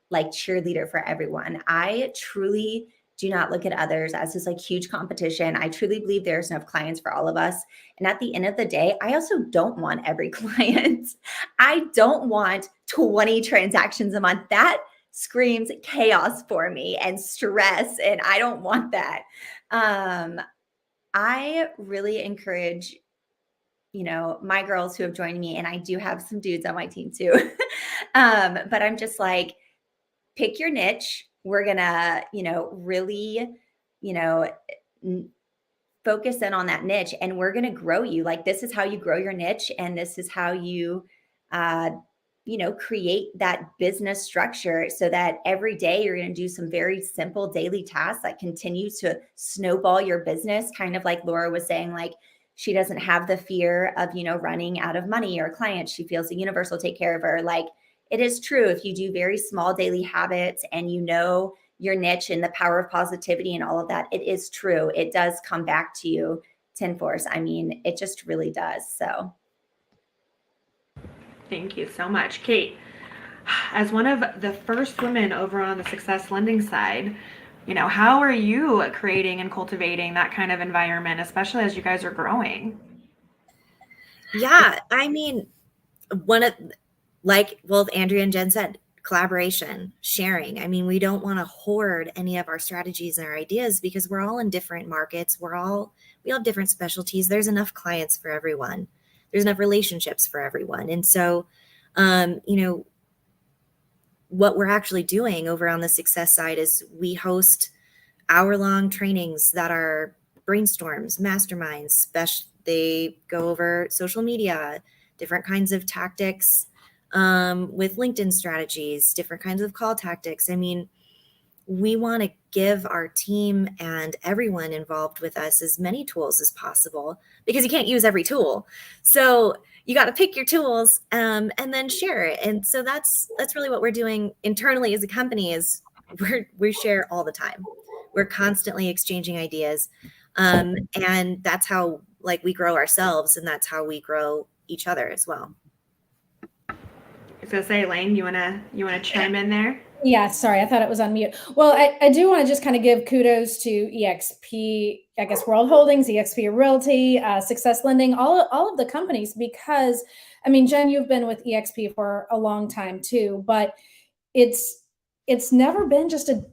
like cheerleader for everyone. I truly do not look at others as this like huge competition. I truly believe there's enough clients for all of us. And at the end of the day, I also don't want every client. I don't want 20 transactions a month. That screams chaos for me and stress, and I don't want that. I really encourage, my girls who have joined me, and I do have some dudes on my team too. But I'm just like, pick your niche. We're gonna, really, focus in on that niche, and we're gonna grow you. Like, this is how you grow your niche, and this is how you create that business structure so that every day you're going to do some very simple daily tasks that continue to snowball your business. Kind of like Laura was saying, like, she doesn't have the fear of, running out of money or clients. She feels the universe will take care of her. Like, it is true. If you do very small daily habits and your niche and the power of positivity and all of that, it is true. It does come back to you tenforce. I mean, it just really does. So thank you so much, Kate. As one of the first women over on the success lending side, how are you creating and cultivating that kind of environment, especially as you guys are growing? Yeah, I mean, Andrea and Jenn said, collaboration, sharing. I mean, we don't want to hoard any of our strategies and our ideas because we're all in different markets. We all have different specialties. There's enough clients for everyone. There's enough relationships for everyone. And so, what we're actually doing over on the success side is we host hour-long trainings that are brainstorms, masterminds. They go over social media, different kinds of tactics, with LinkedIn strategies, different kinds of call tactics. I mean, we want to give our team and everyone involved with us as many tools as possible because you can't use every tool. So you got to pick your tools and then share it. And so that's really what we're doing internally as a company is we share all the time. We're constantly exchanging ideas. And that's how we grow ourselves, and that's how we grow each other as well. I was gonna say, Elaine, you wanna chime in there? Yeah, sorry, I thought it was on mute. Well, I do want to just kind of give kudos to EXP, I guess World Holdings, EXP Realty, Success Lending, all of the companies, because I mean, Jenn, you've been with EXP for a long time too, but it's never been just a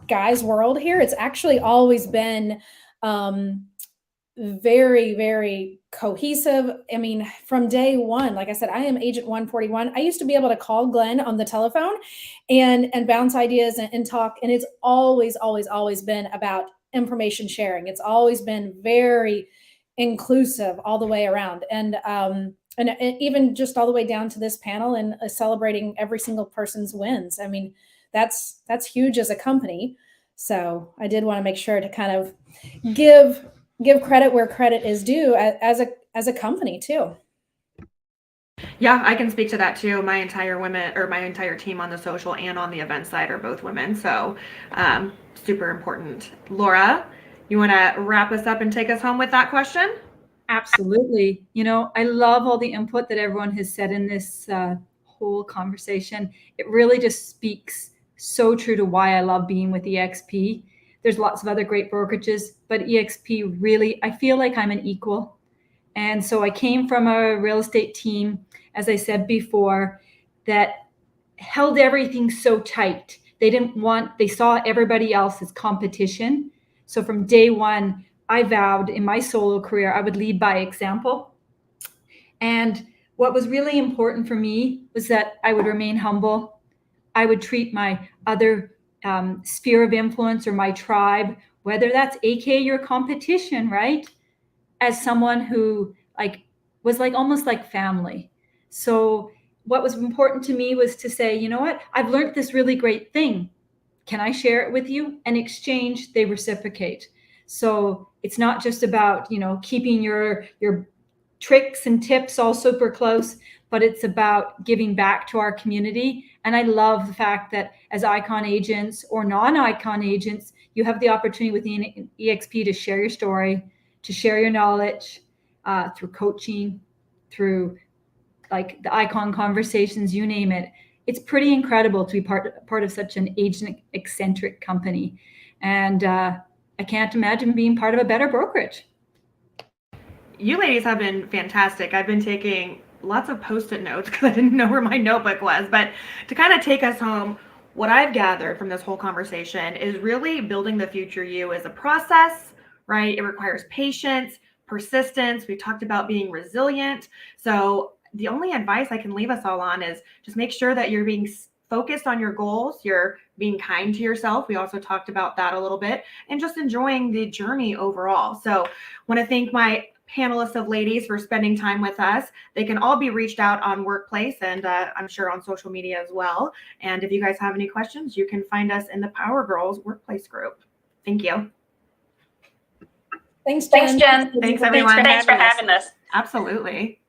guy's world here. It's actually always been very, very cohesive. I mean, from day one, like I said, I am agent 141. I used to be able to call Glenn on the telephone and bounce ideas and talk. And it's always, always, always been about information sharing. It's always been very inclusive all the way around. And even just all the way down to this panel and celebrating every single person's wins. I mean, that's huge as a company. So I did want to make sure to kind of give credit where credit is due as a company too. Yeah, I can speak to that too. My entire team on the social and on the event side are both women. So super important. Laura, you want to wrap us up and take us home with that question? Absolutely. I love all the input that everyone has said in this whole conversation. It really just speaks so true to why I love being with EXP. There's lots of other great brokerages, but EXP really, I feel like I'm an equal. And so I came from a real estate team, as I said before, that held everything so tight. They saw everybody else as competition. So from day one, I vowed in my solo career, I would lead by example. And what was really important for me was that I would remain humble. I would treat my other sphere of influence or my tribe, whether that's AKA your competition, right, as someone who was almost like family. So what was important to me was to say, you know what, I've learned this really great thing. Can I share it with you? And exchange, they reciprocate. So it's not just about, keeping your tricks and tips all super close, but it's about giving back to our community And I love the fact that as icon agents or non-icon agents, you have the opportunity with EXP to share your story, to share your knowledge through coaching, through like the icon conversations, you name it. It's pretty incredible to be part of such an agent-eccentric company. And I can't imagine being part of a better brokerage. You ladies have been fantastic. I've been taking lots of Post-it notes because I didn't know where my notebook was. But to kind of take us home, what I've gathered from this whole conversation is really building the future you is a process, right? It requires patience, persistence. We talked about being resilient. So the only advice I can leave us all on is just make sure that you're being focused on your goals. You're being kind to yourself. We also talked about that a little bit, and just enjoying the journey overall. So I want to thank my panelists of ladies for spending time with us. They can all be reached out on Workplace and I'm sure on social media as well. And if you guys have any questions, you can find us in the Power Girls Workplace group. Thank you. Thanks, Jenn. Thanks, everyone. Thanks for having us. Absolutely.